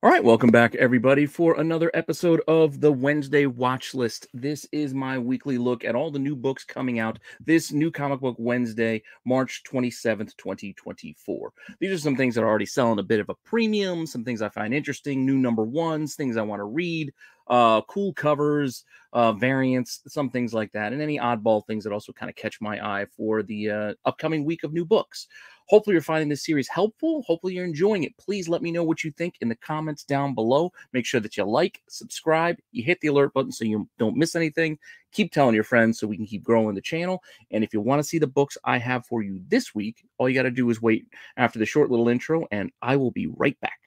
All right, welcome back, everybody, for another episode of the Wednesday Watch List. This is my weekly look at all the new books coming out this new comic book Wednesday, March 27th, 2024. These are some things that are already selling a bit of a premium, some things I find interesting, new number ones, things I want to read, cool covers, variants, some things like that, and any oddball things that also kind of catch my eye for the upcoming week of new books. Hopefully you're finding this series helpful. Hopefully you're enjoying it. Please let me know what you think in the comments down below. Make sure that you like, subscribe, you hit the alert button so you don't miss anything. Keep telling your friends so we can keep growing the channel. And if you want to see the books I have for you this week, all you got to do is wait after the short little intro, and I will be right back.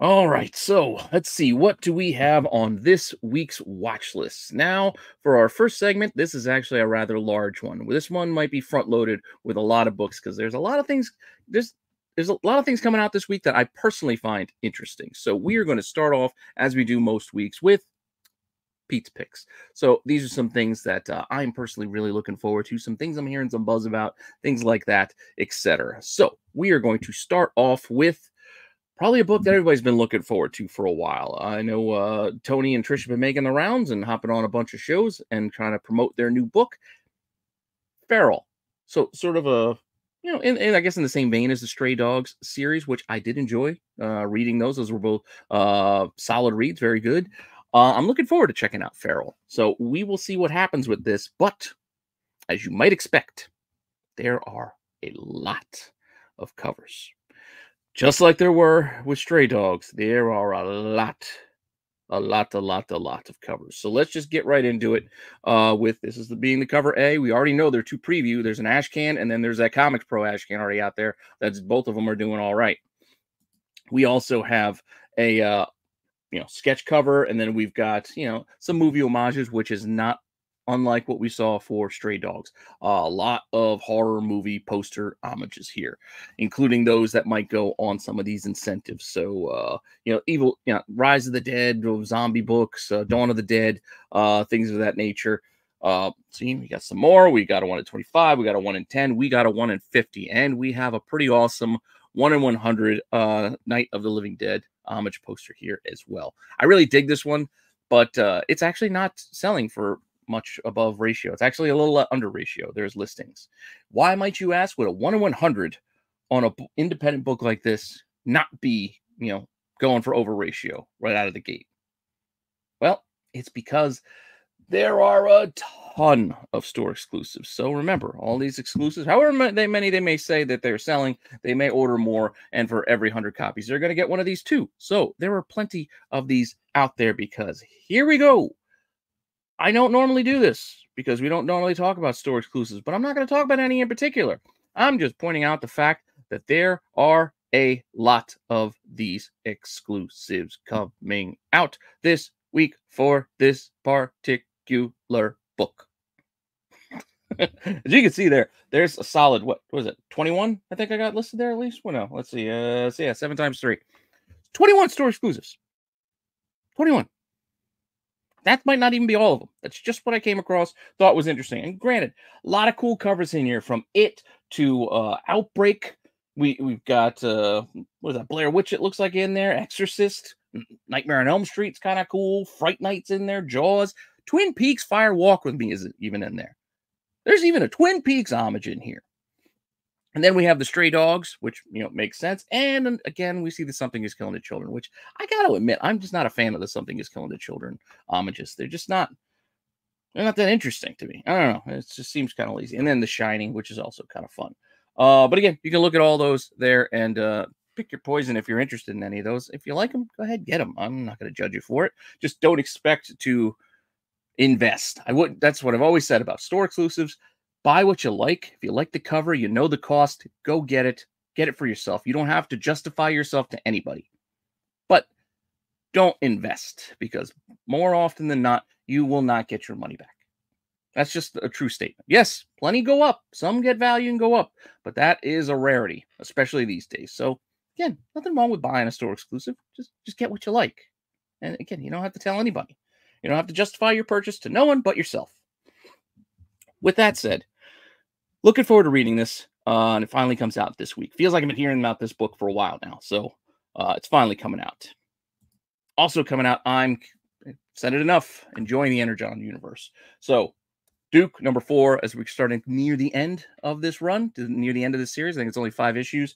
All right, so let's see. What do we have on this week's watch list? Now, for our first segment, this is actually a rather large one. This one might be front loaded with a lot of books because there's a lot of things. There's a lot of things coming out this week that I personally find interesting. So we are going to start off, as we do most weeks, with Pete's picks. So these are some things that I'm personally really looking forward to, some things I'm hearing some buzz about, things like that, etc. So we are going to start off with probably a book that everybody's been looking forward to for a while. I know Tony and Trish have been making the rounds and hopping on a bunch of shows and trying to promote their new book, Feral. So sort of a, in I guess in the same vein as the Stray Dogs series, which I did enjoy reading those. Those were both solid reads, very good. I'm looking forward to checking out Feral. So we will see what happens with this. But as you might expect, there are a lot of covers. Just like there were with Stray Dogs, there are a lot of covers. So let's just get right into it with this being the cover A. We already know there are two preview. There's an ash can, and then there's that Comics Pro ash can already out there. That's both of them are doing all right. We also have a sketch cover, and then we've got some movie homages, which is not unlike what we saw for Stray Dogs. A lot of horror movie poster homages here, including those that might go on some of these incentives. So, Rise of the Dead, zombie books, Dawn of the Dead, things of that nature. See, we got some more. We got a 1 in 25. We got a 1 in 10. We got a 1 in 50. And we have a pretty awesome 1 in 100 Night of the Living Dead homage poster here as well. I really dig this one, but it's actually not selling for much above ratio. It's actually a little under ratio. There's listings. Why, might you ask, would a 1 in 100 on an independent book like this not be, going for over ratio right out of the gate? Well, it's because there are a ton of store exclusives. So remember, all these exclusives, however many they may say that they're selling, they may order more, and for every 100 copies, they're going to get one of these too. So there are plenty of these out there because here we go. I don't normally do this because we don't normally talk about store exclusives, but I'm not going to talk about any in particular. I'm just pointing out the fact that there are a lot of these exclusives coming out this week for this particular book. As you can see there's a solid, what was it, 21? I think I got listed there at least. Well, no, let's see. So yeah, 7 times 3. 21 store exclusives. 21. That might not even be all of them. That's just what I came across, thought was interesting. And granted, a lot of cool covers in here, from It to Outbreak. We've got what is that, Blair Witch, it looks like, in there. Exorcist, Nightmare on Elm Street's kind of cool. Fright Night's in there. Jaws, Twin Peaks Fire Walk with Me is even in there. There's even a Twin Peaks homage in here. And then we have the Stray Dogs, which, makes sense. And again, we see the Something Is Killing the Children, which I got to admit, I'm just not a fan of the Something Is Killing the Children homages. They're not that interesting to me. I don't know. It just seems kind of lazy. And then The Shining, which is also kind of fun. But again, you can look at all those there and pick your poison if you're interested in any of those. If you like them, go ahead, get them. I'm not going to judge you for it. Just don't expect to invest. That's what I've always said about store exclusives. Buy what you like. If you like the cover, you know the cost, go get it. Get it for yourself. You don't have to justify yourself to anybody. But don't invest, because more often than not, you will not get your money back. That's just a true statement. Yes, plenty go up. Some get value and go up, but that is a rarity, especially these days. So again, nothing wrong with buying a store exclusive. Just get what you like. And again, you don't have to tell anybody. You don't have to justify your purchase to no one but yourself. With that said, looking forward to reading this, and it finally comes out this week. Feels like I've been hearing about this book for a while now, so it's finally coming out. Also coming out, I'm said it enough, enjoying the Energon universe. So Duke, number 4, as we're starting near the end of this run, near the end of the series. I think it's only 5 issues.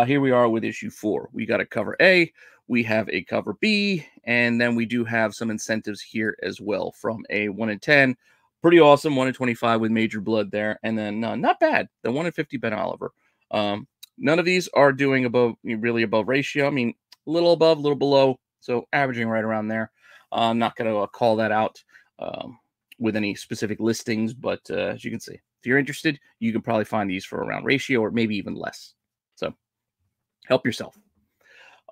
Here we are with issue 4. We got a cover A, we have a cover B, and then we do have some incentives here as well from a 1 in 10. Pretty awesome, 1 in 25 with Major Blood there. And then not bad, the 1 in 50 Ben Oliver. None of these are doing really above ratio. I mean, a little above, a little below. So averaging right around there. I'm not going to call that out with any specific listings, but as you can see, if you're interested, you can probably find these for around ratio or maybe even less. So help yourself.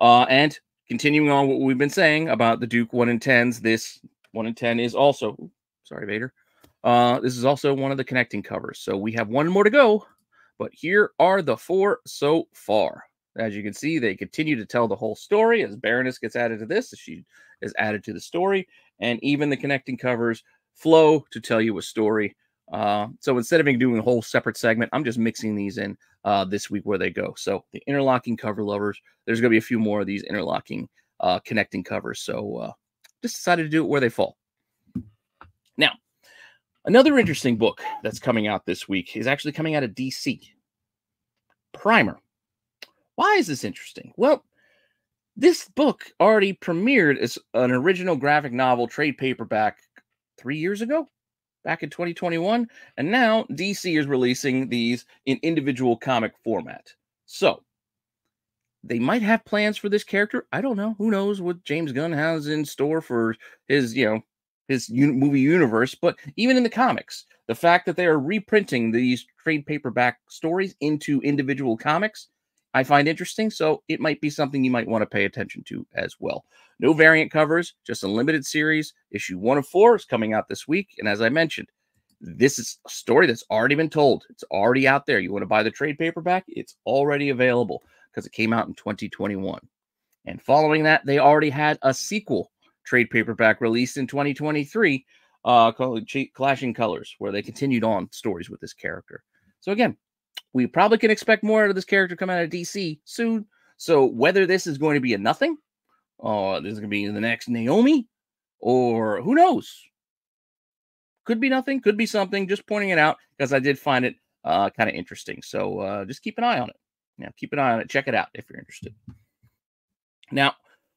And continuing on what we've been saying about the Duke 1 in 10s, this 1 in 10 is also, sorry, Vader. This is also one of the connecting covers. So we have 1 more to go, but here are the 4 so far. As you can see, they continue to tell the whole story as Baroness gets added to this, as she is added to the story, and even the connecting covers flow to tell you a story. So instead of doing a whole separate segment, I'm just mixing these in this week where they go. So the interlocking cover lovers, there's going to be a few more of these interlocking connecting covers. So just decided to do it where they fall. Now, another interesting book that's coming out this week is actually coming out of DC. Primer. Why is this interesting? Well, this book already premiered as an original graphic novel trade paperback 3 years ago, back in 2021, and now DC is releasing these in individual comic format. So they might have plans for this character. I don't know. Who knows what James Gunn has in store for his, movie universe? But even in the comics, the fact that they are reprinting these trade paperback stories into individual comics, I find interesting. So it might be something you might want to pay attention to as well. No variant covers, just a limited series. Issue 1 of 4 is coming out this week. And as I mentioned, this is a story that's already been told. It's already out there. You want to buy the trade paperback? It's already available because it came out in 2021. And following that, they already had a sequel trade paperback released in 2023 called Clashing Colors, where they continued on stories with this character. So again, we probably can expect more out of this character coming out of DC soon. So whether this is going to be a nothing, or this is going to be the next Naomi, or who knows? Could be nothing, could be something. Just pointing it out because I did find it kind of interesting. So just keep an eye on it. Yeah, keep an eye on it. Check it out if you're interested. Now,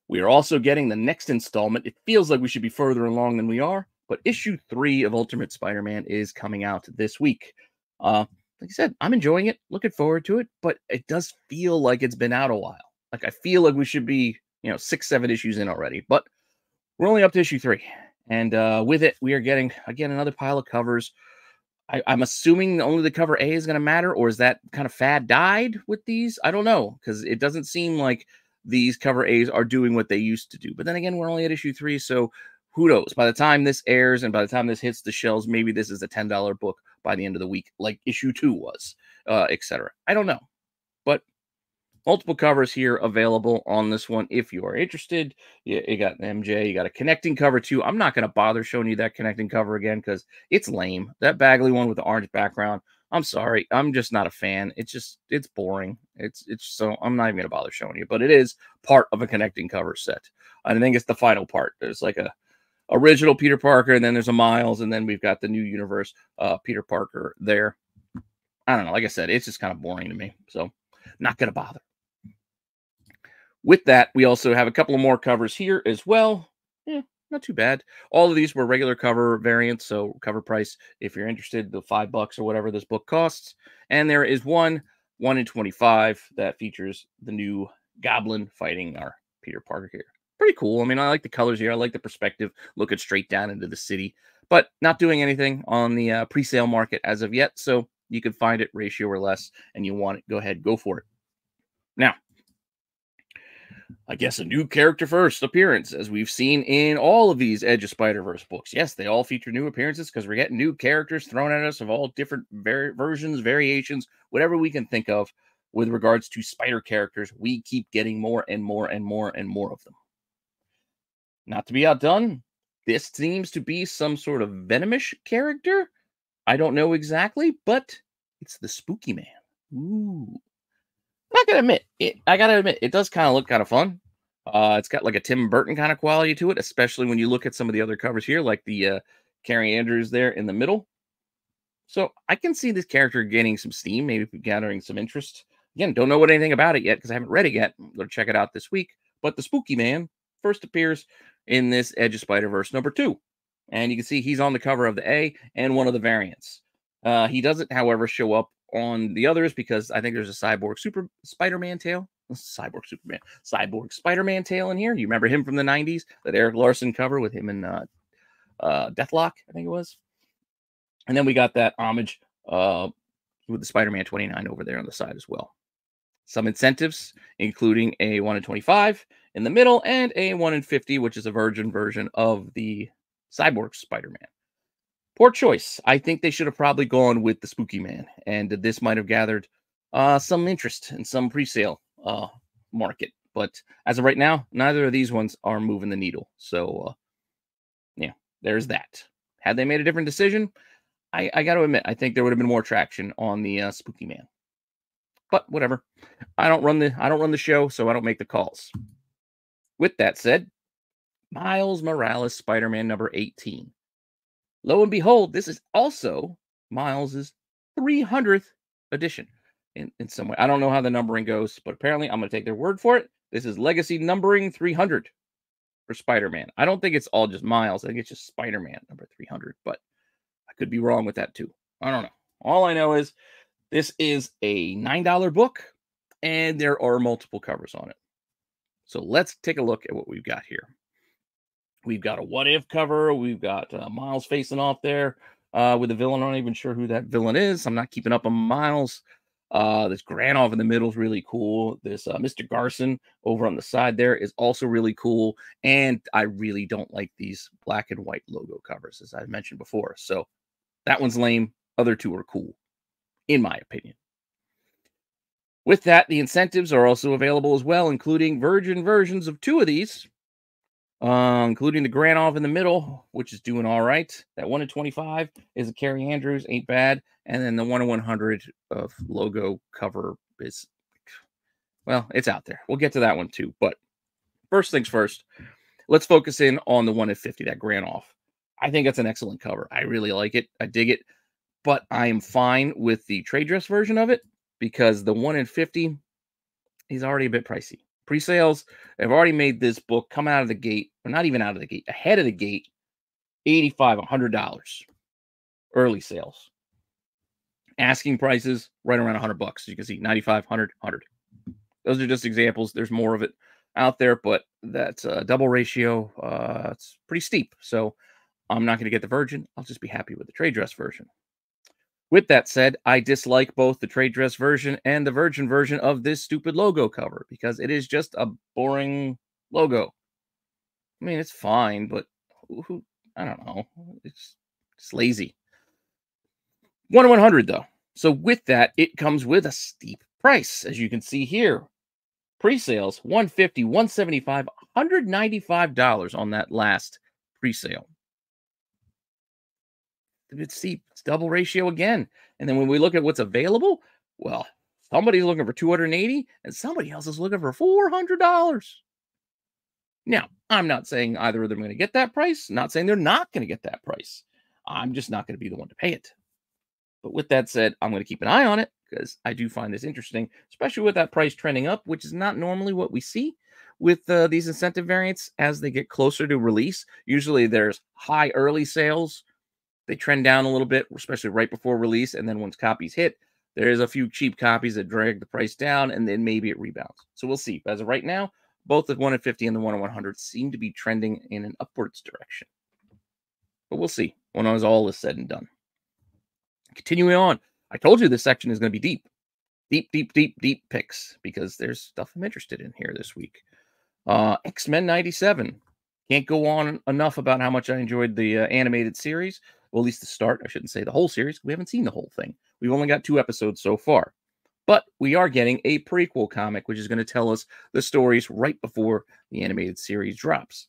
we are also getting the next installment. It feels like we should be further along than we are, but issue 3 of Ultimate Spider-Man is coming out this week. Like I said, I'm enjoying it, looking forward to it, but it does feel like it's been out a while. Like I feel like we should be, 6, 7 issues in already, but we're only up to issue 3. And with it, we are getting, again, another pile of covers. I'm assuming only the cover A is going to matter, or is that kind of fad died with these? I don't know, because it doesn't seem like these cover A's are doing what they used to do. But then again, we're only at issue 3, so who knows? By the time this airs and by the time this hits the shelves, maybe this is a $10 book by the end of the week, like issue 2 was, etc. I don't know. But multiple covers here available on this one if you are interested. You got an MJ, you got a connecting cover too. I'm not going to bother showing you that connecting cover again because it's lame. That Bagley one with the orange background, I'm sorry. I'm just not a fan. It's boring. It's so I'm not even going to bother showing you, but it is part of a connecting cover set. I think it's the final part. There's like a original Peter Parker, and then there's a Miles, and then we've got the new universe Peter Parker there. I don't know. Like I said, it's just kind of boring to me. So not going to bother. With that, we also have a couple of more covers here as well. Yeah, not too bad. All of these were regular cover variants, so cover price, if you're interested, the $5 or whatever this book costs. And there is one in 25 that features the new Goblin fighting our Peter Parker here. Pretty cool. I mean, I like the colors here. I like the perspective, looking straight down into the city, but not doing anything on the pre-sale market as of yet. So you can find it ratio or less, and you want it, go ahead, go for it. Now, I guess a new character first appearance, as we've seen in all of these Edge of Spider-Verse books. Yes, they all feature new appearances because we're getting new characters thrown at us of all different versions, variations, whatever we can think of with regards to spider characters. We keep getting more and more and more and more of them. Not to be outdone, This seems to be some sort of venomish character. I don't know exactly, but it's the Spooky Man. Ooh. I gotta admit, it does kind of look kind of fun. It's got like a Tim Burton kind of quality to it, especially when you look at some of the other covers here, like the Carrie Andrews there in the middle. So I can see this character getting some steam, maybe gathering some interest. Again, don't know what anything about it yet because I haven't read it yet. I'm going to check it out this week. But the Spooky Man first appears in this Edge of Spider-Verse #2. And you can see he's on the cover of the A and one of the variants. He doesn't, however, show up on the others because I think there's a Cyborg Super Spider-Man tail. Cyborg Spider-Man tail in here. You remember him from the 90s? That Eric Larson cover with him and Deathlock, I think it was. And then we got that homage with the Spider-Man 29 over there on the side as well. Some incentives, including a 1 in 25 in the middle and a 1 in 50, which is a virgin version of the Cyborg Spider-Man. Poor choice. I think they should have probably gone with the Spooky Man, and this might have gathered some interest in some pre-sale market. But as of right now, neither of these ones are moving the needle. So, yeah, there's that. Had they made a different decision, I got to admit, I think there would have been more traction on the Spooky Man. But whatever. I don't run the show, so I don't make the calls. With that said, Miles Morales Spider-Man #18. Lo and behold, this is also Miles's 300th edition in some way. I don't know how the numbering goes, but apparently I'm going to take their word for it. This is legacy numbering 300 for Spider-Man. I don't think it's all just Miles. I think it's just Spider-Man #300, but I could be wrong with that too. I don't know. All I know is this is a $9 book, and there are multiple covers on it. So let's take a look at what we've got here. We've got a What If cover. We've got Miles facing off there with a villain. I'm not even sure who that villain is. I'm not keeping up on Miles. This Granov in the middle is really cool. This Mr. Garson over on the side there is also really cool. And I really don't like these black and white logo covers, as I mentioned before. So that one's lame. Other two are cool, in my opinion. With that, the incentives are also available as well, including virgin versions of 2 of these, including the Granov in the middle, which is doing all right. That 1 in 25 is a Carrie Andrews, ain't bad. And then the 1 in 100 of logo cover is, well, it's out there. We'll get to that one too. But first things first, let's focus in on the 1 in 50, that Granov. I think that's an excellent cover. I really like it. I dig it. But I am fine with the trade dress version of it because the 1 in 50 is already a bit pricey. Pre-sales have already made this book come out of the gate, or not even out of the gate, ahead of the gate, $85, $100 early sales. Asking prices right around $100. You can see 95, 100, 100. Those are just examples. There's more of it out there, but that's a double ratio. It's pretty steep. So I'm not going to get the virgin. I'll just be happy with the trade dress version. With that said, I dislike both the trade dress version and the virgin version of this stupid logo cover because it is just a boring logo. I mean, it's fine, but I don't know. It's lazy. 1 in 100, though. So with that, it comes with a steep price, as you can see here. Pre-sales, $150, $175, $195 on that last pre-sale. It's steep. It's double ratio again. And then when we look at what's available, well, somebody's looking for $280 and somebody else is looking for $400. Now, I'm not saying either of them are going to get that price. Not saying they're not going to get that price. I'm just not going to be the one to pay it. But with that said, I'm going to keep an eye on it because I do find this interesting, especially with that price trending up, which is not normally what we see with these incentive variants as they get closer to release. Usually there's high early sales. They trend down a little bit, especially right before release. And then once copies hit, there's a few cheap copies that drag the price down, and then maybe it rebounds. So we'll see. As of right now, both the 1 in 50 and the 1 in 100 seem to be trending in an upwards direction. But we'll see when all is said and done. Continuing on, I told you this section is going to be deep. Deep picks, because there's stuff I'm interested in here this week. X-Men 97. Can't go on enough about how much I enjoyed the animated series. Well, at least the start. I shouldn't say the whole series. We haven't seen the whole thing. We've only got 2 episodes so far. But we are getting a prequel comic, which is going to tell us the stories right before the animated series dropped.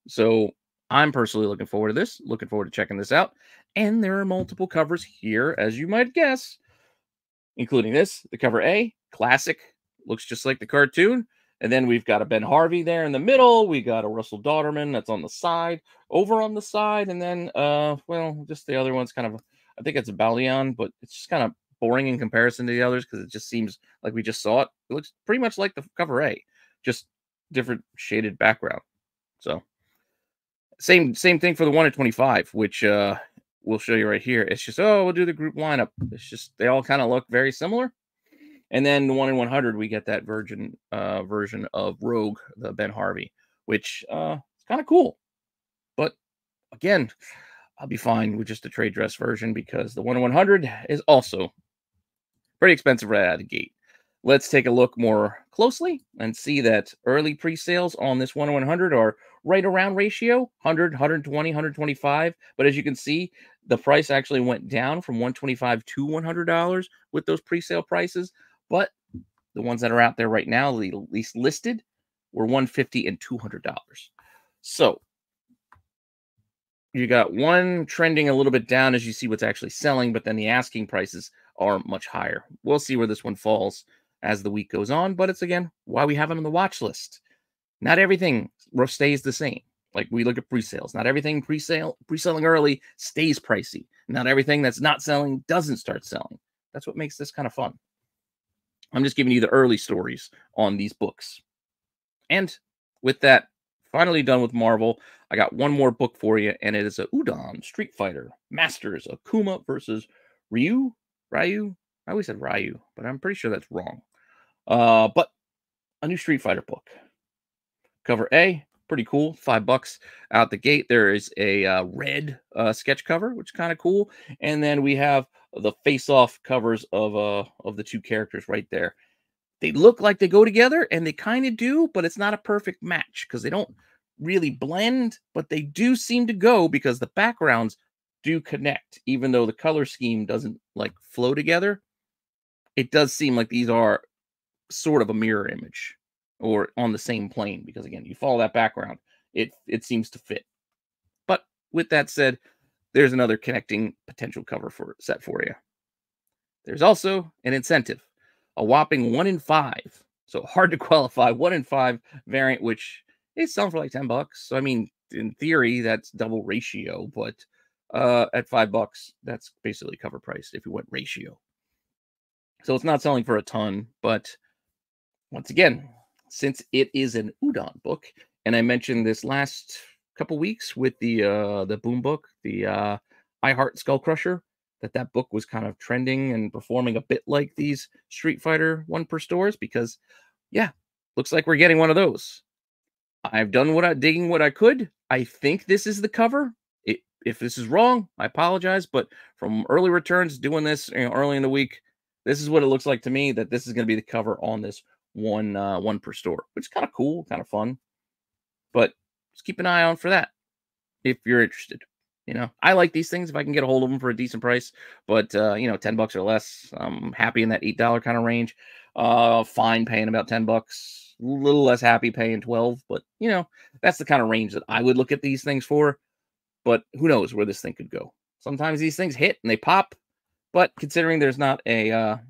So I'm personally looking forward to this, looking forward to checking this out. And there are multiple covers here, as you might guess, including this, the cover A, classic, looks just like the cartoon. And then we've got a Ben Harvey there in the middle. We got a Russell Dauterman that's on the side, over on the side, and then well, just the other one's kind of, I think it's a Balion, but it's just kind of boring in comparison to the others because it just seems like we just saw it. It looks pretty much like the cover A, just different shaded background. So same thing for the 1 in 25, which we'll show you right here. It's just, oh, we'll do the group lineup. It's just they all kind of look very similar. And then the 1 in 100, we get that version of Rogue, the Ben Harvey, which is kind of cool. But again, I'll be fine with just the trade dress version because the 1 in 100 is also pretty expensive right out of the gate. Let's take a look more closely and see that early pre-sales on this 1 in 100 are right around ratio, 100, 120, 125. But as you can see, the price actually went down from $125 to $100 with those pre-sale prices. But the ones that are out there right now, the least listed, were $150 and $200. So you got one trending a little bit down as you see what's actually selling, but then the asking prices are much higher. We'll see where this one falls as the week goes on, but it's again why we have them on the watch list. Not everything stays the same. Like we look at pre-sales. Not everything pre-selling early stays pricey. Not everything that's not selling doesn't start selling. That's what makes this kind of fun. I'm just giving you the early stories on these books. And with that, finally done with Marvel, I got one more book for you, and it is a Udon Street Fighter Masters Akuma versus Ryu. I always said Ryu, but I'm pretty sure that's wrong. But a new Street Fighter book. Cover A, pretty cool, $5 out the gate. There is a red sketch cover, which is kind of cool, and then we have the face-off covers of the two characters right there. They look like they go together, and they kind of do, but it's not a perfect match because they don't really blend, but they do seem to go because the backgrounds do connect, even though the color scheme doesn't like flow together. It does seem like these are sort of a mirror image or on the same plane because again, you follow that background, it seems to fit. But with that said, there's another connecting potential cover set for you. There's also an incentive, a whopping 1 in 5. So hard to qualify 1 in 5 variant, which is selling for like $10. So I mean, in theory, that's double ratio, but at $5, that's basically cover price if you went ratio. So it's not selling for a ton, but once again, since it is an Udon book, and I mentioned this last couple weeks with the Boom book, the I Heart Skull Crusher, that book was kind of trending and performing a bit like these Street Fighter 1 per stores because, yeah, looks like we're getting one of those. I've done digging what I could. I think this is the cover. If this is wrong, I apologize, but from early returns, doing this early in the week, this is what it looks like to me, that this is going to be the cover on this one per store, which is kind of cool, kind of fun. But just keep an eye on for that if you're interested. I like these things if I can get a hold of them for a decent price, but $10 or less, I'm happy in that $8 kind of range. Fine paying about $10, a little less happy paying 12, but that's the kind of range that I would look at these things for. But who knows where this thing could go? Sometimes these things hit and they pop, but considering there's not an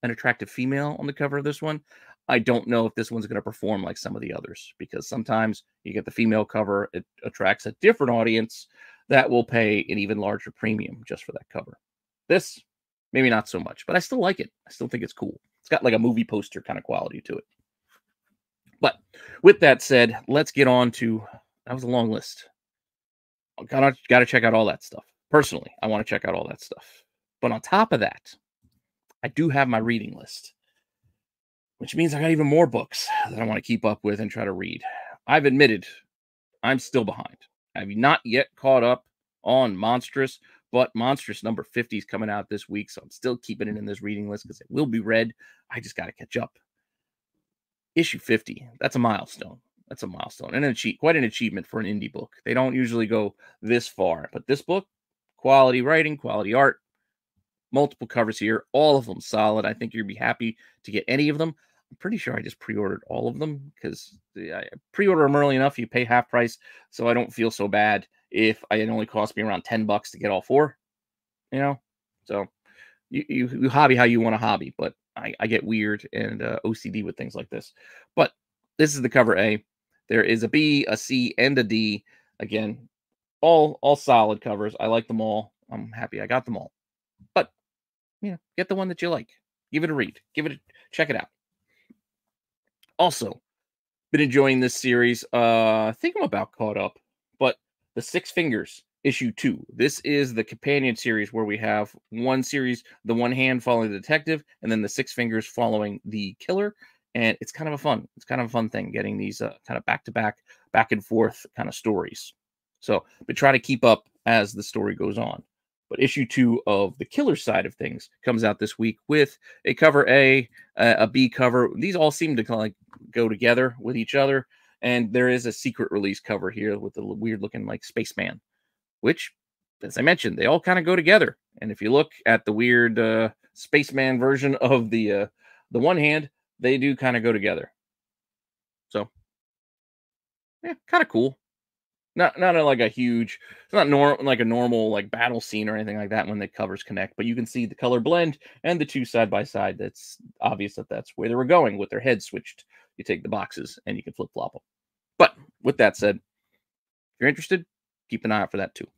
attractive female on the cover of this one, I don't know if this one's going to perform like some of the others, because sometimes you get the female cover, it attracts a different audience that will pay an even larger premium just for that cover. This, maybe not so much, but I still like it. I still think it's cool. It's got like a movie poster kind of quality to it. But with that said, let's get on to, that was a long list. Got to check out all that stuff. Personally, I want to check out all that stuff. But on top of that, I do have my reading list, which means I got even more books that I want to keep up with and try to read. I've admitted I'm still behind. I've not yet caught up on Monstrous, but Monstrous number 50 is coming out this week, so I'm still keeping it in this reading list because it will be read. I just got to catch up. Issue 50, that's a milestone. That's a milestone and quite an achievement for an indie book. They don't usually go this far, but this book, quality writing, quality art, multiple covers here, all of them solid. I think you'd be happy to get any of them. I'm pretty sure I just pre-ordered all of them because I pre-order them early enough. You pay half price, so I don't feel so bad if it only cost me around $10 to get all 4. You know, so you hobby how you want to hobby, but I get weird and OCD with things like this. But this is the cover A. There is a B, a C, and a D. Again, all solid covers. I like them all. I'm happy I got them all. But get the one that you like. Give it a read. Check it out. Also, been enjoying this series. I think I'm about caught up, but the Six Fingers issue 2. This is the companion series where we have one series, the one hand following the detective, and then the Six Fingers following the killer. And it's kind of a fun thing getting these kind of back and forth kind of stories. So, but try to keep up as the story goes on. But issue 2 of the killer side of things comes out this week with a cover a B cover. These all seem to kind of like go together with each other. And there is a secret release cover here with a weird looking like spaceman, which, as I mentioned, they all kind of go together. And if you look at the weird spaceman version of the one hand, they do kind of go together. So, yeah, kind of cool. Not like a huge, it's not like a normal like battle scene or anything like that when the covers connect, but you can see the color blend and the two side by side. That's obvious that that's where they were going with their heads switched. You take the boxes and you can flip flop them. But with that said, if you're interested, keep an eye out for that too.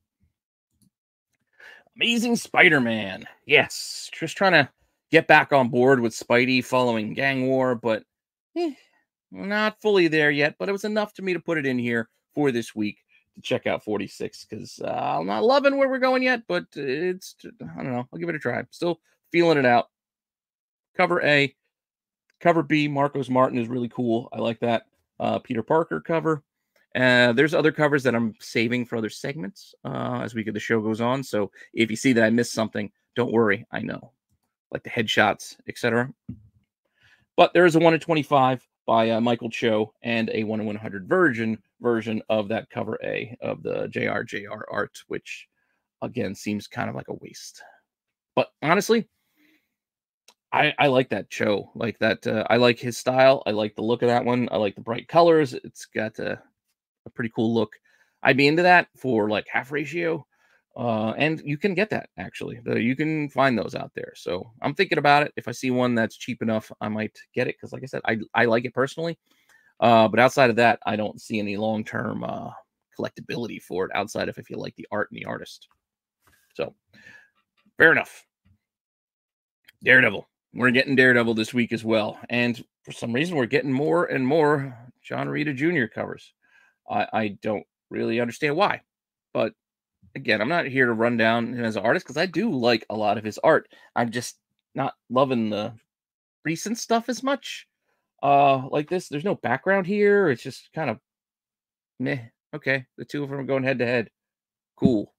Amazing Spider-Man. Yes, just trying to get back on board with Spidey following Gang War, but not fully there yet. But it was enough to me to put it in here for this week to check out 46 because I'm not loving where we're going yet, but it's, I don't know, I'll give it a try. Still feeling it out. Cover A. Cover B, Marcos Martin is really cool. I like that. Peter Parker cover. There's other covers that I'm saving for other segments as the show goes on. So if you see that I missed something, don't worry. I know, like the headshots, etc. But there is a 1 in 25 by Michael Cho and a 1 in 100 version of that cover A of the JR art, which again seems kind of like a waste. But honestly, I like that Cho, like that. I like his style. I like the look of that one. I like the bright colors. It's got a pretty cool look. I'd be into that for like half ratio. And you can get that actually. You can find those out there. So I'm thinking about it. If I see one that's cheap enough, I might get it because, like I said, I like it personally. But outside of that, I don't see any long-term collectability for it outside of if you like the art and the artist. So fair enough. Daredevil. We're getting Daredevil this week as well. And for some reason, we're getting more and more John Romita Jr. covers. I don't really understand why. But again, I'm not here to run down him as an artist because I do like a lot of his art. I'm just not loving the recent stuff as much. Like this, there's no background here. It's just kind of meh. Okay, the two of them are going head to head. Cool.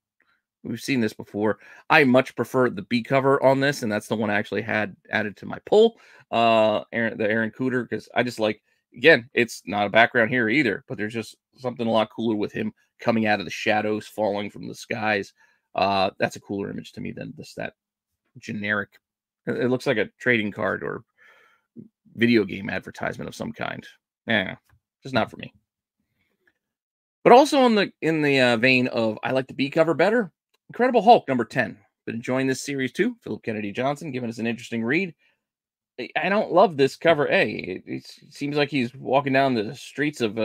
We've seen this before. I much prefer the B cover on this, and that's the one I actually had added to my pull. The Aaron Cooter, because I just like, again, it's not a background here either, but there's just something a lot cooler with him coming out of the shadows, falling from the skies. That's a cooler image to me than that generic. It looks like a trading card or video game advertisement of some kind. Yeah, just not for me. But also in the vein of I like the B cover better. Incredible Hulk number 10. Been enjoying this series too. Philip Kennedy Johnson giving us an interesting read. I don't love this cover A. It seems like he's walking down the streets of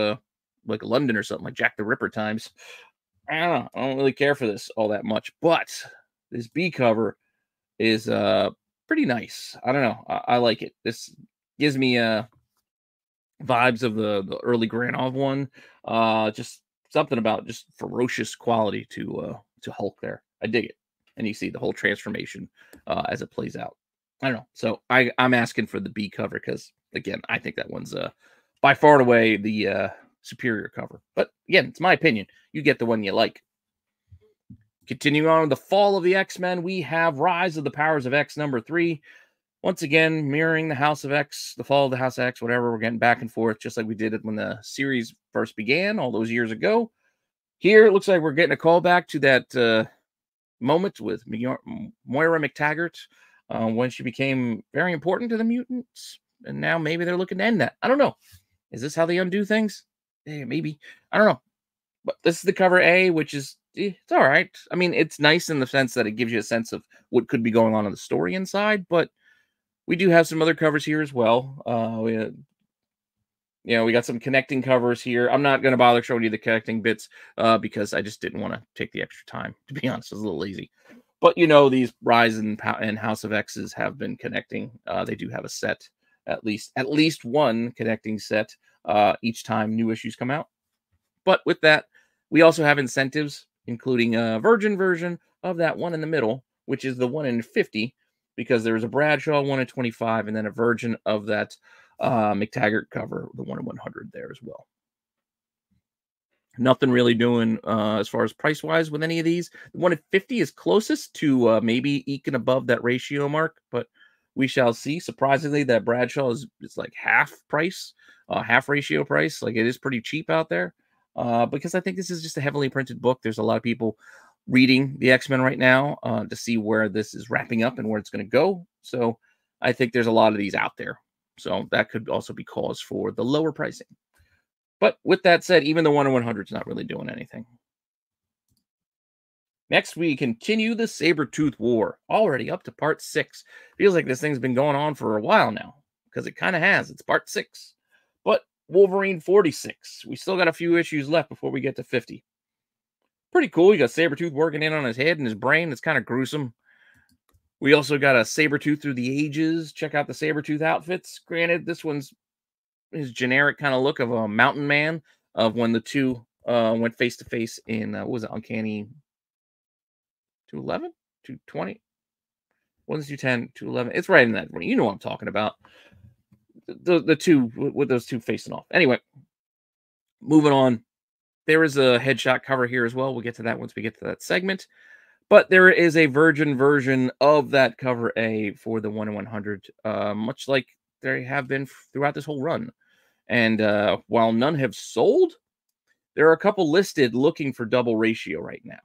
like London or something, like Jack the Ripper times. I don't know. I don't really care for this all that much, but this B cover is pretty nice. I don't know. I like it. This gives me vibes of the early Granov one. Just something about just ferocious quality to Hulk there. I dig it. And you see the whole transformation as it plays out. I don't know. So I'm asking for the B cover because, again, I think that one's by far and away the superior cover. But again, it's my opinion. You get the one you like. Continuing on with the Fall of the X-Men, we have Rise of the Powers of X number 3. Once again, mirroring the House of X, the Fall of the House of X, whatever. We're getting back and forth just like we did it when the series first began all those years ago. Here, it looks like we're getting a callback to that moment with Moira McTaggart when she became very important to the mutants and now maybe they're looking to end that. I don't know. Is this how they undo things? Maybe. I don't know. But this is the cover A, which is it's all right. I mean, it's nice in the sense that it gives you a sense of what could be going on in the story inside, but we do have some other covers here as well. We got some connecting covers here. I'm not going to bother showing you the connecting bits because I just didn't want to take the extra time. To be honest, I was a little lazy. But these Rise and House of X's have been connecting. They do have a set, at least one connecting set each time new issues come out. But with that, we also have incentives, including a virgin version of that one in the middle, which is the 1 in 50, because there's a Bradshaw 1 in 25, and then a virgin of that McTaggart cover, the 1 in 100 there as well. Nothing really doing as far as price wise with any of these. The 1 in 50 is closest to maybe eking above that ratio mark, but we shall see. Surprisingly, that Bradshaw is like half price, half ratio price. Like, it is pretty cheap out there because I think this is just a heavily printed book. There's a lot of people reading the X-Men right now to see where this is wrapping up and where it's going to go. So I think there's a lot of these out there. So that could also be cause for the lower pricing. But with that said, even the 1 in 100 is not really doing anything. Next, we continue the Sabretooth War, already up to part 6. Feels like this thing's been going on for a while now, because it kind of has. It's part 6. But Wolverine 46. We still got a few issues left before we get to 50. Pretty cool. You got Sabretooth working in on his head and his brain. It's kind of gruesome. We also got a Sabretooth through the ages. Check out the Sabretooth outfits. Granted, this one's his generic kind of look of a mountain man of when the two went face to face in what was it, Uncanny 211, 220, 210, 211. It's right in that. You know what I'm talking about. The two with those two facing off. Anyway, moving on. There is a headshot cover here as well. We'll get to that once we get to that segment. But there is a virgin version of that cover A for the 1 in 100, much like there have been throughout this whole run. And while none have sold, there are a couple listed looking for double ratio right now.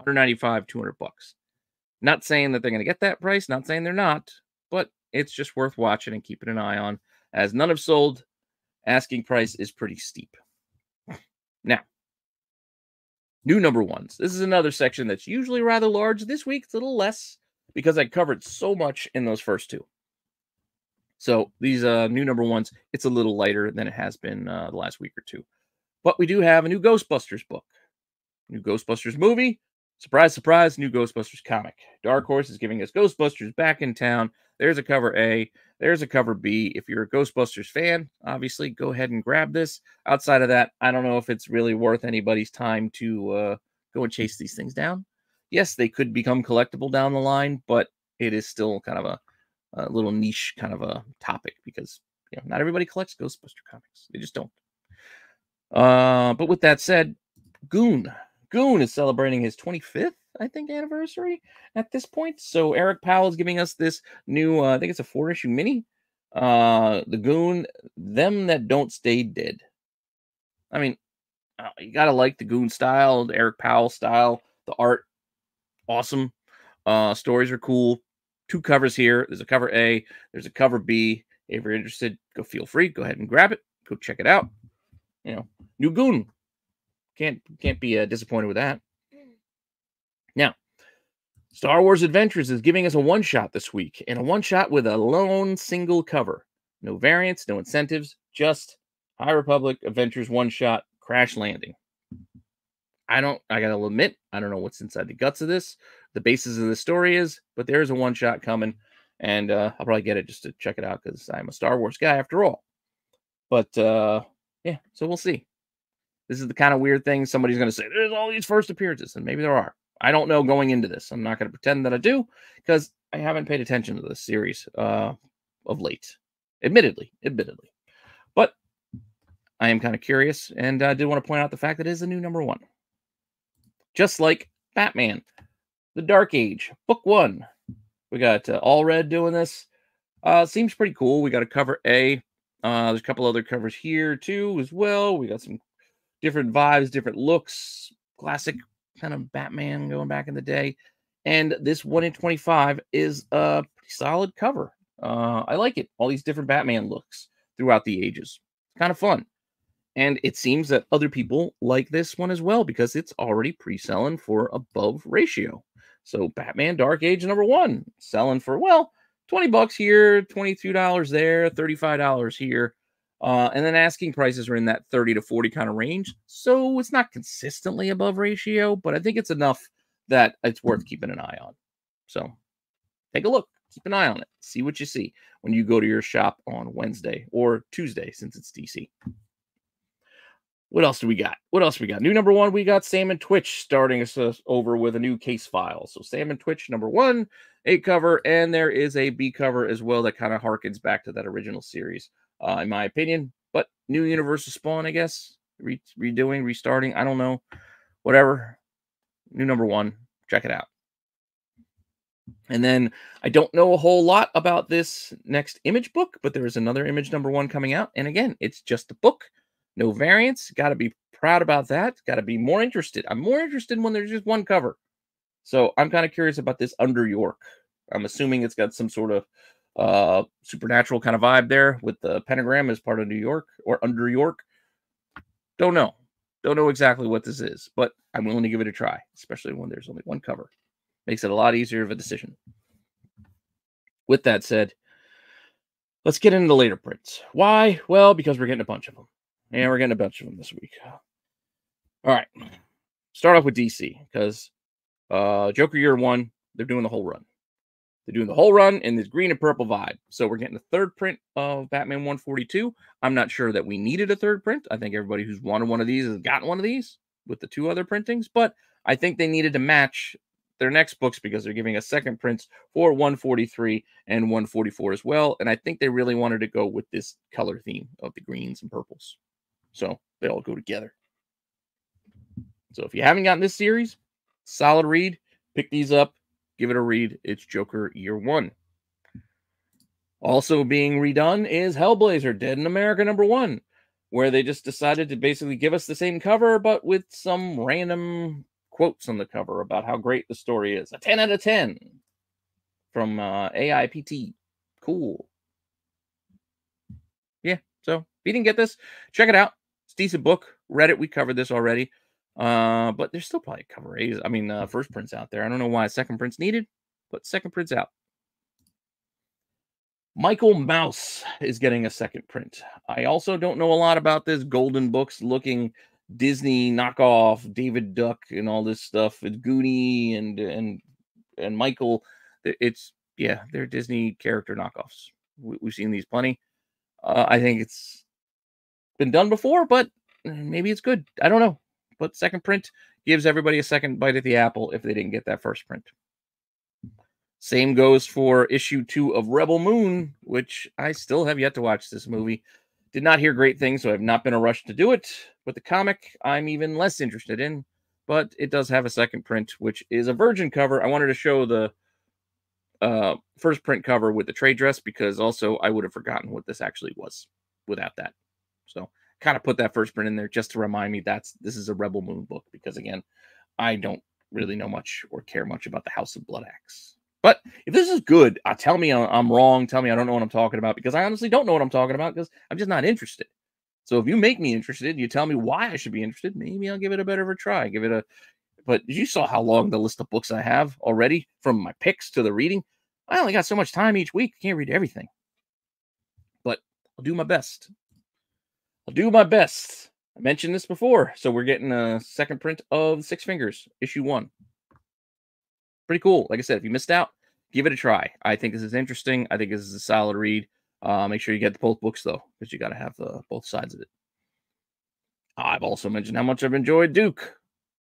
$195, $200. Not saying that they're going to get that price, not saying they're not, but it's just worth watching and keeping an eye on. As none have sold, asking price is pretty steep. Now, new number ones. This is another section that's usually rather large. This week, it's a little less because I covered so much in those first two. So these new number ones, it's a little lighter than it has been the last week or two. But we do have a new Ghostbusters book. New Ghostbusters movie. Surprise, surprise, new Ghostbusters comic. Dark Horse is giving us Ghostbusters back in town. There's a cover A. There's a cover B. If you're a Ghostbusters fan, obviously, go ahead and grab this. Outside of that, I don't know if it's really worth anybody's time to go and chase these things down. Yes, they could become collectible down the line, but it is still kind of a little niche kind of a topic because not everybody collects Ghostbuster comics. They just don't. But with that said, Goon is celebrating his 25th, I think, anniversary at this point. So Eric Powell is giving us this new, I think it's a 4-issue mini. The Goon, Them That Don't Stay Dead. I mean, you gotta like the Goon style, the Eric Powell style, the art, awesome. Stories are cool. 2 covers here. There's a cover A. There's a cover B. If you're interested, feel free. Go ahead and grab it. Go check it out. New Goon. Can't be disappointed with that. Now, Star Wars Adventures is giving us a one-shot this week, and a one-shot with a lone single cover. No variants, no incentives, just High Republic Adventures one-shot Crash Landing. I gotta admit, I don't know what's inside the guts of this, the basis of the story is, but there is a one-shot coming, and I'll probably get it just to check it out because I'm a Star Wars guy after all. But yeah, so we'll see. This is the kind of weird thing somebody's going to say, there's all these first appearances, and maybe there are. I don't know going into this. I'm not going to pretend that I do, because I haven't paid attention to this series of late. Admittedly. But I am kind of curious, and I did want to point out the fact that it is a new number 1. Just like Batman, The Dark Age, Book 1. We got All Red doing this. Seems pretty cool. We got a cover A. There's a couple other covers here, too, as well. We got some different vibes, different looks, classic kind of Batman going back in the day. And this 1 in 25 is a pretty solid cover. I like it. All these different Batman looks throughout the ages. Kind of fun. And it seems that other people like this one as well because it's already pre-selling for above ratio. So Batman Dark Age #1 selling for, well, 20 bucks here, $22 there, $35 here. And then asking prices are in that 30 to 40 kind of range. So it's not consistently above ratio, but I think it's enough that it's worth keeping an eye on. So take a look, keep an eye on it, see what you see when you go to your shop on Wednesday or Tuesday since it's DC. What else do we got? What else we got? New #1, we got Sam and Twitch starting us over with a new case file. So Sam and Twitch #1, A cover, and there is a B cover as well that kind of harkens back to that original series, in my opinion. But new Universal Spawn, I guess. Redoing, restarting, I don't know. Whatever. New #1. Check it out. And then I don't know a whole lot about this next Image book, but there is another Image #1 coming out. And again, it's just a book, no variants. Got to be proud about that. Got to be more interested. I'm more interested when there's just one cover. So I'm kind of curious about this Under York. I'm assuming it's got some sort of supernatural kind of vibe there with the pentagram as part of New York or Under York. Don't know. Don't know exactly what this is, but I'm willing to give it a try, especially when there's only one cover. Makes it a lot easier of a decision. With that said, let's get into the later prints. Why? Well, because we're getting a bunch of them. And we're getting a bunch of them this week. All right. Start off with DC, because Joker Year 1, they're doing the whole run. They're doing the whole run in this green and purple vibe. So we're getting a third print of Batman 142. I'm not sure that we needed a third print. I think everybody who's wanted one of these has gotten one of these with the 2 other printings. But I think they needed to match their next books because they're giving a second prints for 143 and 144 as well. And I think they really wanted to go with this color theme of the greens and purples. So they all go together. So if you haven't gotten this series, solid read. Pick these up. Give it a read. It's Joker Year 1. Also being redone is Hellblazer Dead in America #1, where they just decided to basically give us the same cover, but with some random quotes on the cover about how great the story is. A 10 out of 10 from AIPT. Cool. Yeah, so if you didn't get this, check it out. It's a decent book. Read it. We covered this already. But there's still probably cover A's. I mean, first prints out there. I don't know why second print's needed, but second print's out. Michael Mouse is getting a second print. I also don't know a lot about this Golden Books looking Disney knockoff, David Duck and all this stuff. It's Goonie and Michael. It's, yeah, they're Disney character knockoffs. We've seen these plenty. I think it's been done before, but maybe it's good. I don't know. But second print gives everybody a second bite at the apple if they didn't get that first print. Same goes for issue 2 of Rebel Moon, which I still have yet to watch this movie. Did not hear great things, so I've not been a rush to do it. But the comic, I'm even less interested in. But it does have a second print, which is a Virgin cover. I wanted to show the first print cover with the trade dress because also I would have forgotten what this actually was without that. So kind of put that first print in there just to remind me this is a Rebel Moon book because, again, I don't really know much or care much about the House of Blood Axe. But if this is good, tell me I'm wrong. Tell me I don't know what I'm talking about because I honestly don't know what I'm talking about because I'm just not interested. So if you make me interested, you tell me why I should be interested, maybe I'll give it a better of a try. But you saw how long the list of books I have already from my picks to the reading. I only got so much time each week. I can't read everything. But I'll do my best. I'll do my best. I mentioned this before. So we're getting a second print of Six Fingers, issue 1. Pretty cool. Like I said, if you missed out, give it a try. I think this is interesting. I think this is a solid read. Make sure you get both books, though, because you got to have both sides of it. I've also mentioned how much I've enjoyed Duke.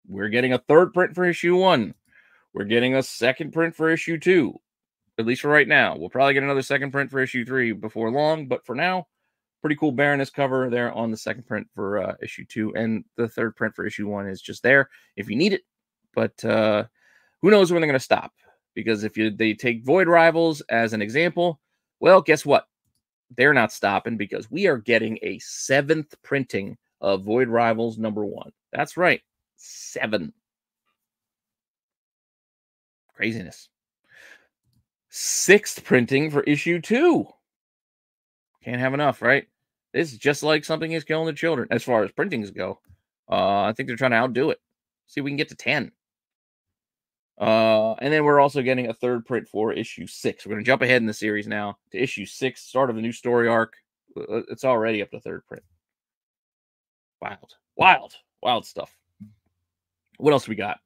We're getting a third print for issue 1. We're getting a second print for issue 2. At least for right now. We'll probably get another second print for issue 3 before long. But for now, pretty cool Baroness cover there on the second print for issue 2. And the third print for issue 1 is just there if you need it. But who knows when they're going to stop? Because if they take Void Rivals as an example, well, guess what? They're not stopping because we are getting a 7th printing of Void Rivals #1. That's right. 7. Craziness. 6th printing for issue 2. Can't have enough, right? This is just like Something is Killing the Children as far as printings go. I think they're trying to outdo it. See if we can get to 10. And then we're also getting a 3rd print for issue 6. We're going to jump ahead in the series now to issue 6, start of a new story arc. It's already up to 3rd print. Wild stuff. What else we got?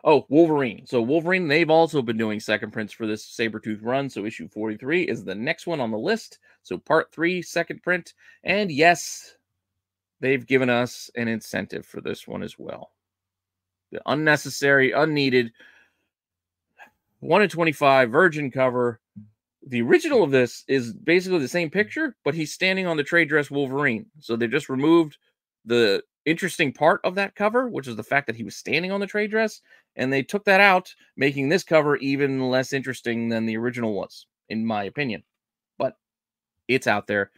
Oh, Wolverine. So Wolverine, they've also been doing 2nd prints for this Sabretooth run. So issue 43 is the next one on the list. So part 3, 2nd print. And yes, they've given us an incentive for this one as well. The unnecessary, unneeded 1 in 25 virgin cover. The original of this is basically the same picture, but he's standing on the trade dress Wolverine. So they just removed the interesting part of that cover, which is the fact that he was standing on the trade dress, and they took that out, making this cover even less interesting than the original was, in my opinion. But it's out there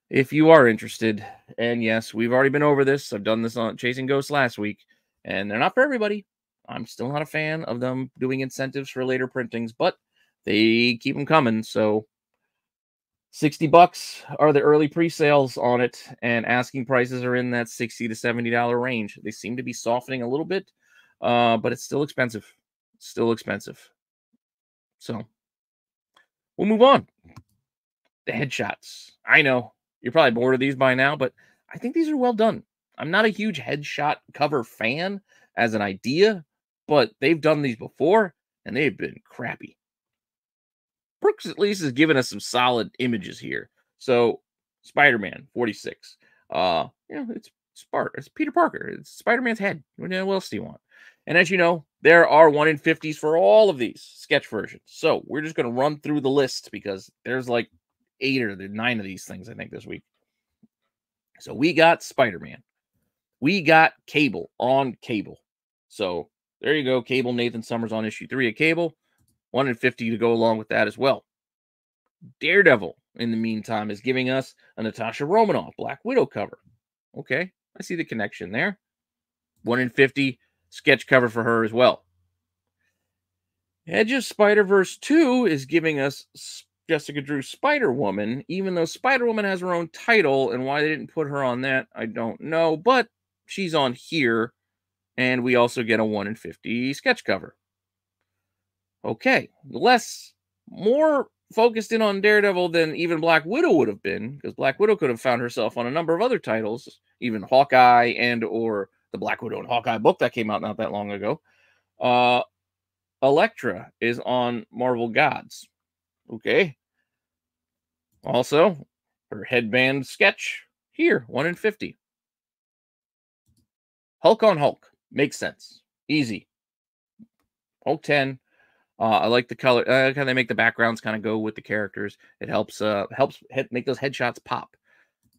if you are interested. And yes, we've already been over this. I've done this on Chasing Ghosts last week, and they're not for everybody. I'm still not a fan of them doing incentives for later printings, but they keep them coming. So $60 are the early pre-sales on it, and asking prices are in that $60 to $70 range. They seem to be softening a little bit, but it's still expensive. Still expensive. So we'll move on. The headshots. I know you're probably bored of these by now, but I think these are well done. I'm not a huge headshot cover fan as an idea, but they've done these before, and they've been crappy. Brooks at least has given us some solid images here. So Spider-Man 46. It's Peter Parker. It's Spider-Man's head. What else do you want? And as you know, there are 1 in 50s for all of these sketch versions. So we're just going to run through the list because there's like 8 or 9 of these things, I think, this week. So we got Spider-Man. We got Cable on Cable. So there you go. Cable, Nathan Summers on issue 3 of Cable. 1 in 50 to go along with that as well. Daredevil, in the meantime, is giving us a Natasha Romanoff Black Widow cover. Okay, I see the connection there. 1 in 50 sketch cover for her as well. Edge of Spider-Verse 2 is giving us Jessica Drew Spider-Woman, even though Spider-Woman has her own title, and why they didn't put her on that, I don't know, but she's on here, and we also get a 1 in 50 sketch cover. Okay, more focused in on Daredevil than even Black Widow would have been, because Black Widow could have found herself on a number of other titles, even Hawkeye and or the Black Widow and Hawkeye book that came out not that long ago. Elektra is on Marvel Gods. Okay. Also, her headband sketch here, 1 in 50. Hulk on Hulk. Makes sense. Easy. Hulk 10. I like the color. I like how they make the backgrounds kind of go with the characters. It helps make those headshots pop.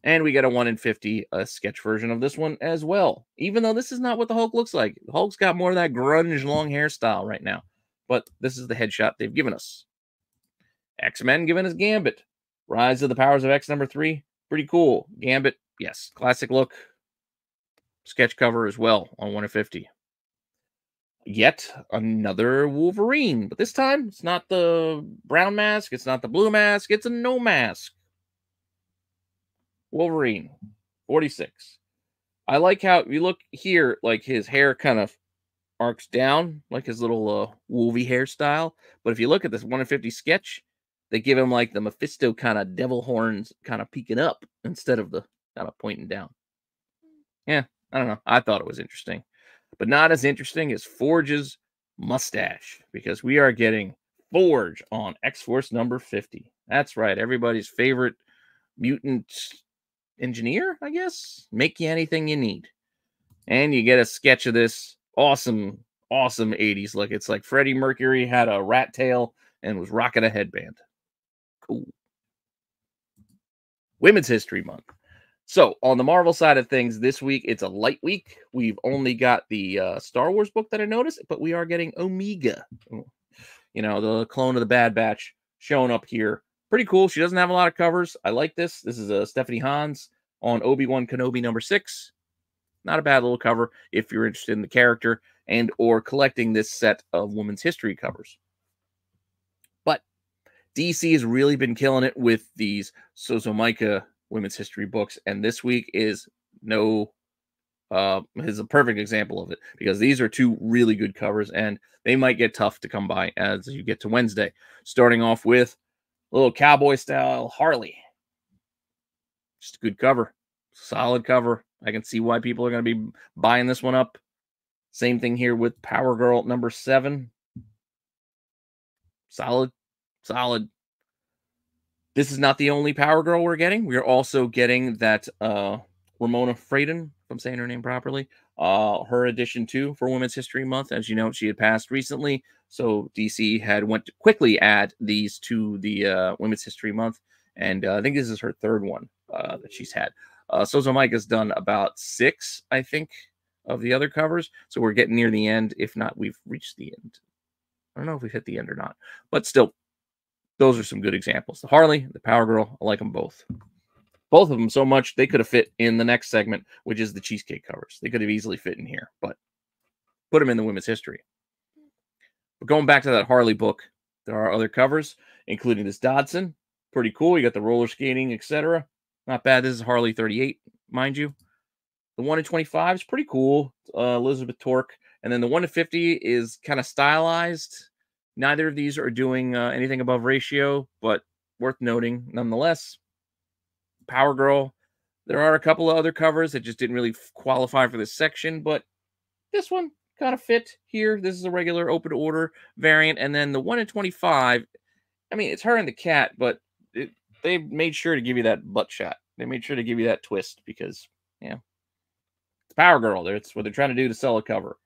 And we get a 1 in 50 sketch version of this one as well. Even though this is not what the Hulk looks like. The Hulk's got more of that grunge long hairstyle right now. But this is the headshot they've given us. X-Men giving us Gambit. Rise of the Powers of X number 3. Pretty cool. Gambit, yes. Classic look. Sketch cover as well on 1 in 50. Yet another Wolverine, but this time it's not the brown mask, it's not the blue mask, it's a no mask. Wolverine, 46. I like how you look here, like his hair kind of arcs down, like his little wolvie hairstyle. But if you look at this 1 in 50 sketch, they give him like the Mephisto kind of devil horns kind of peeking up instead of the kind of pointing down. Yeah, I don't know. I thought it was interesting. But not as interesting as Forge's mustache, because we are getting Forge on X-Force number 50. That's right, everybody's favorite mutant engineer, I guess. Make you anything you need. And you get a sketch of this awesome 80s look. It's like Freddie Mercury had a rat tail and was rocking a headband. Cool. Women's History Month. So, on the Marvel side of things, this week, it's a light week. We've only got the Star Wars book that I noticed, but we are getting Omega. You know, the clone of the Bad Batch showing up here. Pretty cool. She doesn't have a lot of covers. I like this. This is Stephanie Hans on Obi-Wan Kenobi number 6. Not a bad little cover if you're interested in the character and or collecting this set of women's history covers. But DC has really been killing it with these Sozomaika women's history books, and this week is is a perfect example of it, because these are two really good covers, and they might get tough to come by as you get to Wednesday. Starting off with a little cowboy style Harley. Just a good cover. Solid cover. I can see why people are going to be buying this one up. Same thing here with Power Girl number 7. Solid. Solid. This is not the only Power Girl we're getting. We're also getting that Ramona Fradon, if I'm saying her name properly, her edition too for Women's History Month. As you know, she had passed recently, so DC had went to quickly add these to the Women's History Month, and I think this is her third one that she's had. Sozomaika's done about 6, I think, of the other covers, so we're getting near the end. If not, we've reached the end. I don't know if we've hit the end or not, but still, those are some good examples. The Harley, the Power Girl, I like them both. Both of them so much they could have fit in the next segment, which is the Cheesecake Covers. They could have easily fit in here, but put them in the women's history. But going back to that Harley book, there are other covers, including this Dodson. Pretty cool. You got the roller skating, etc. Not bad. This is Harley 38, mind you. The 1 in 25 is pretty cool. Elizabeth Torque. And then the 1 in 50 is kind of stylized. Neither of these are doing anything above ratio, but worth noting nonetheless. Power Girl. There are a couple of other covers that just didn't really qualify for this section, but this one kind of fit here. This is a regular open order variant. And then the 1 in 25, I mean, it's her and the cat, but they made sure to give you that butt shot. They made sure to give you that twist because, yeah, it's Power Girl. That's what they're trying to do to sell a cover.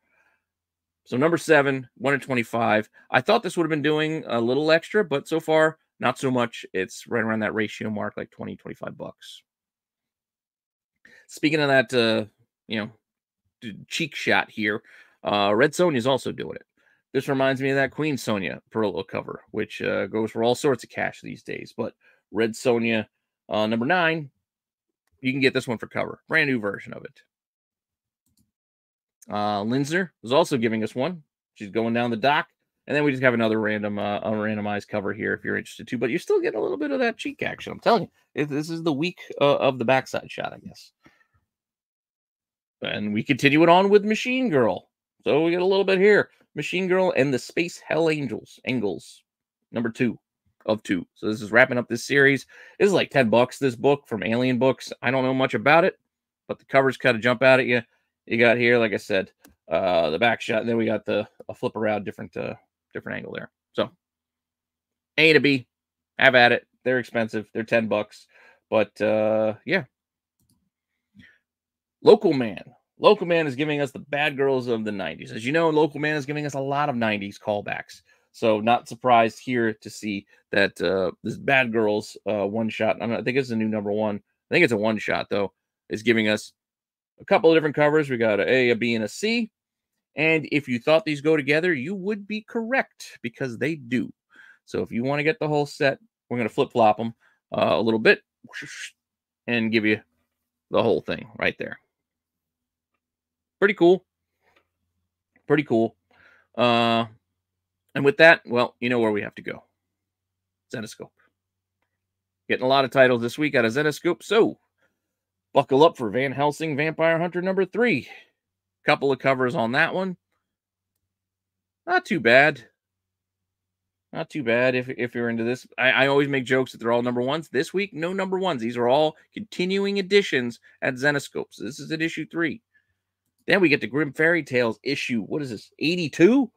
So number 7, 1 in 25. I thought this would have been doing a little extra, but so far, not so much. It's right around that ratio mark, like 20, 25 bucks. Speaking of that, cheek shot here, Red Sonja is also doing it. This reminds me of that Queen Sonja Perlo cover, which goes for all sorts of cash these days. But Red Sonja, number 9, you can get this one for cover. Brand new version of it. Linsner is also giving us one. She's going down the dock. And then we just have another random, randomized cover here if you're interested too. But you're still getting a little bit of that cheek action. I'm telling you, this is the week of the backside shot, I guess. And we continue it on with Machine Girl. So we get a little bit here. Machine Girl and the Space Hell Angels. Number 2 of 2. So this is wrapping up this series. This is like 10 bucks, this book from Alien Books. I don't know much about it, but the covers kind of jump out at you. You got here, like I said, the back shot, and then we got a flip around different angle there. So A to B, have at it. They're expensive. They're 10 bucks. But yeah. Local Man. Local Man is giving us the bad girls of the 90s. As you know, Local Man is giving us a lot of 90s callbacks. So not surprised here to see that this Bad Girls one shot. I think it's a new number 1. I think it's a one shot though. Is giving us a couple of different covers. We got a B, and a C. And if you thought these go together, you would be correct because they do. So if you want to get the whole set, we're going to flip-flop them a little bit and give you the whole thing right there. Pretty cool. Pretty cool. And with that, well, you know where we have to go. Zenescope. Getting a lot of titles this week out of Zenescope, so buckle up for Van Helsing Vampire Hunter number 3. Couple of covers on that one. Not too bad. Not too bad if you're into this. I always make jokes that they're all number 1s. This week, no number 1s. These are all continuing editions at Zenescope. So this is at issue 3. Then we get to Grim Fairy Tales issue, what is this, 82?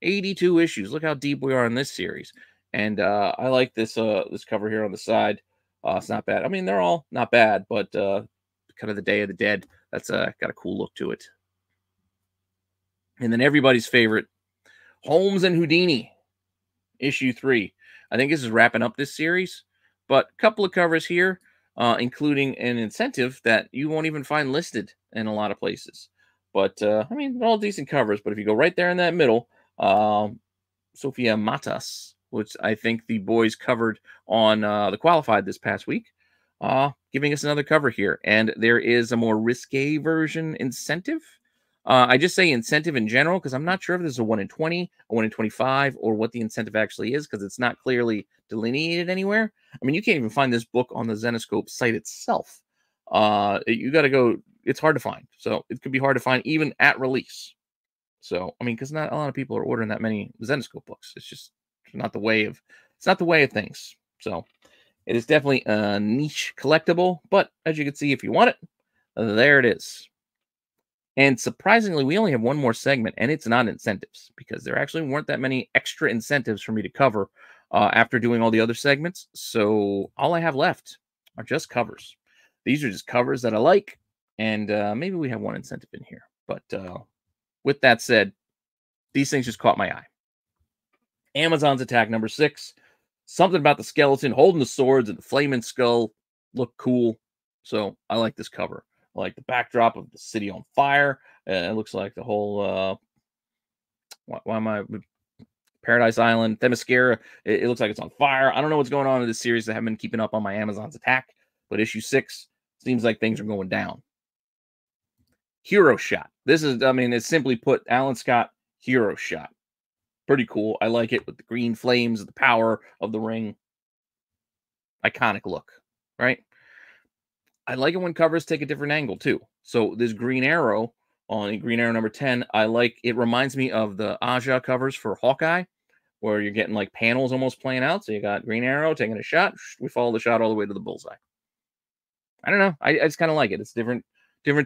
82 issues. Look how deep we are in this series. And I like this this cover here on the side. It's not bad. I mean, they're all not bad, but kind of the Day of the Dead. That's got a cool look to it. And then everybody's favorite, Holmes and Houdini, issue 3. I think this is wrapping up this series, but a couple of covers here, including an incentive that you won't even find listed in a lot of places. But, I mean, they're all decent covers, but if you go right there in that middle, Sophia Matas, which I think the boys covered on the Qualified this past week, giving us another cover here. And there is a more risque version incentive I just say incentive in general because I'm not sure if this is a 1 in 20, a 1 in 25, or what the incentive actually is because it's not clearly delineated anywhere. I mean, you can't even find this book on the Zenoscope site itself. You got to go. It's hard to find. So it could be hard to find even at release. So, I mean, because not a lot of people are ordering that many Zenoscope books. It's just not the way of things. So it is definitely a niche collectible, but as you can see, if you want it, there it is. And surprisingly, we only have one more segment, and it's not incentives because there actually weren't that many extra incentives for me to cover after doing all the other segments. So all I have left are just covers. These are just covers that I like, and maybe we have one incentive in here. But with that said, these things just caught my eye. Amazon's Attack number 6. Something about the skeleton holding the swords and the flaming skull look cool. So I like this cover. I like the backdrop of the city on fire. It looks like the whole why am I Paradise Island, Themyscira. It looks like it's on fire. I don't know what's going on in this series. I haven't been keeping up on my Amazon's Attack, but issue 6 seems like things are going down. Hero Shot. This is, I mean, it's simply put, Alan Scott Hero Shot. Pretty cool. I like it with the green flames, the power of the ring. Iconic look, right? I like it when covers take a different angle too. So this Green Arrow on Green Arrow number 10, I like, it reminds me of the Aja covers for Hawkeye, where you're getting like panels almost playing out. So you got Green Arrow taking a shot. We follow the shot all the way to the bullseye. I don't know. I just kind of like it. It's different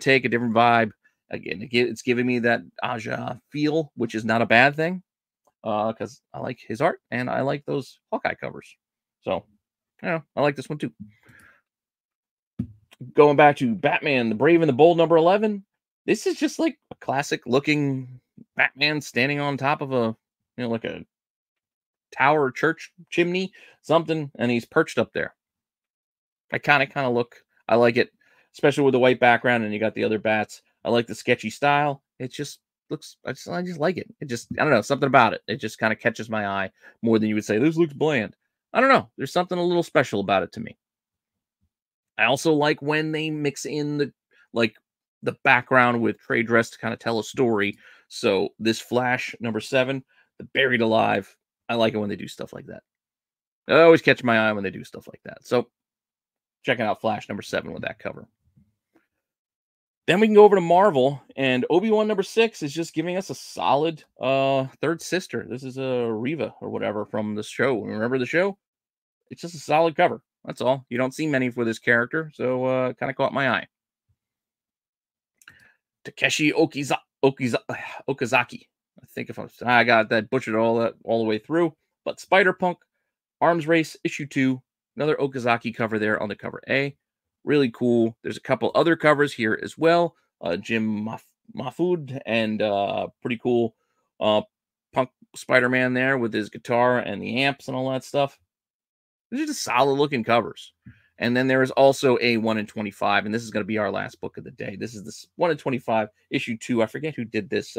take, a different vibe. Again, it's giving me that Aja feel, which is not a bad thing because I like his art and I like those Hawkeye covers. So, I like this one too. Going back to Batman, the Brave and the Bold number 11. This is just like a classic looking Batman standing on top of a, like a tower, church chimney, something, and he's perched up there. Iconic kind of look. I like it, especially with the white background and you got the other bats. I like the sketchy style. It just looks, I just like it. It just, I don't know, something about it. It just kind of catches my eye more than you would say, this looks bland. I don't know. There's something a little special about it to me. I also like when they mix in the background with trade dress to kind of tell a story. So this Flash number 7, the Buried Alive, I like it when they do stuff like that. I always catch my eye when they do stuff like that. So checking out Flash number 7 with that cover. Then we can go over to Marvel, and Obi-Wan number 6 is just giving us a solid third sister. This is a Reva or whatever from the show. Remember the show? It's just a solid cover. That's all. You don't see many for this character, so kind of caught my eye. Takeshi Okazaki. I think I got that butchered all the way through. But Spider-Punk, Arms Race, issue 2, another Okazaki cover there on the cover A. Really cool. There's a couple other covers here as well. Jim Mahfood and pretty cool Punk Spider-Man there with his guitar and the amps and all that stuff. These are just solid looking covers. And then there is also a 1 in 25, and this is going to be our last book of the day. This is this 1 in 25, issue 2. I forget who did this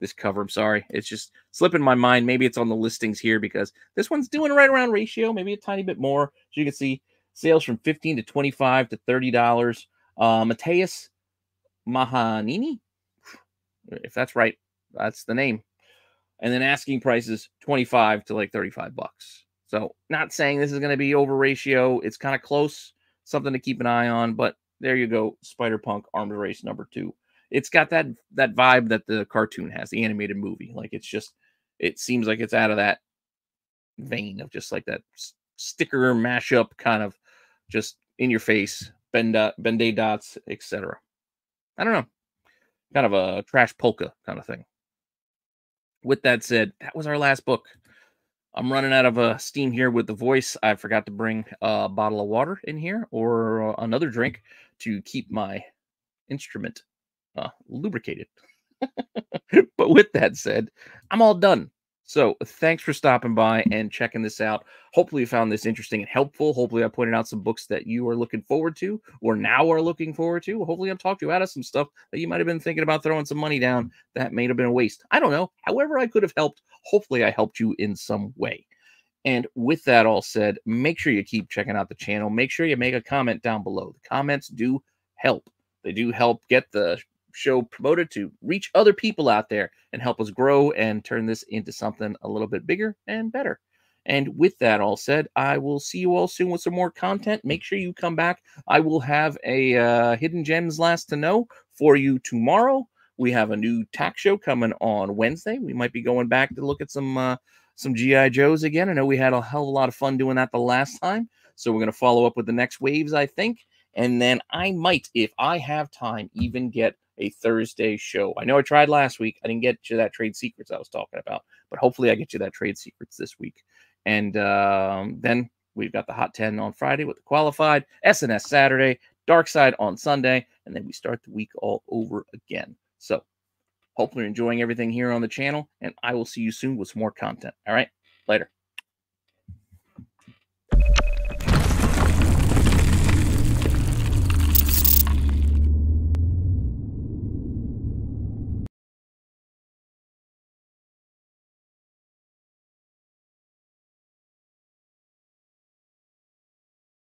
this cover. I'm sorry. It's just slipping my mind. Maybe it's on the listings here because this one's doing right around ratio, maybe a tiny bit more. As you can see, sales from $15 to $25 to $30. Mateus Mahanini, if that's right, that's the name. And then asking prices $25 to like $35. So not saying this is going to be over ratio. It's kind of close, something to keep an eye on. But there you go, Spider-Punk Arms Race number 2. It's got that vibe that the cartoon has, the animated movie. Like it's just, it seems like it's out of that vein of just like that sticker mashup kind of just in your face, Ben-Day dots, etc. I don't know, kind of a trash polka kind of thing. With that said, that was our last book. I'm running out of steam here with the voice. I forgot to bring a bottle of water in here or another drink to keep my instrument lubricated. But with that said, I'm all done. So thanks for stopping by and checking this out. Hopefully you found this interesting and helpful. Hopefully I pointed out some books that you are looking forward to or now are looking forward to. Hopefully I've talked you out of some stuff that you might have been thinking about throwing some money down that may have been a waste. I don't know. However I could have helped, hopefully I helped you in some way. And with that all said, make sure you keep checking out the channel. Make sure you make a comment down below. The comments do help. They do help get the show promoted to reach other people out there and help us grow and turn this into something a little bit bigger and better. And with that all said, I will see you all soon with some more content. Make sure you come back. I will have a Hidden Gems Last to Know for you tomorrow. We have a new tax show coming on Wednesday. We might be going back to look at some GI Joes again. I know we had a hell of a lot of fun doing that the last time, so we're going to follow up with the next waves, I think. And then I might, if I have time, even get a Thursday show. I know I tried last week. I didn't get you that trade secrets I was talking about, but hopefully I get you that trade secrets this week. And then we've got the Hot 10 on Friday with the qualified, SNS Saturday, Dark Side on Sunday, and then we start the week all over again. So hopefully you're enjoying everything here on the channel, and I will see you soon with some more content. All right, later.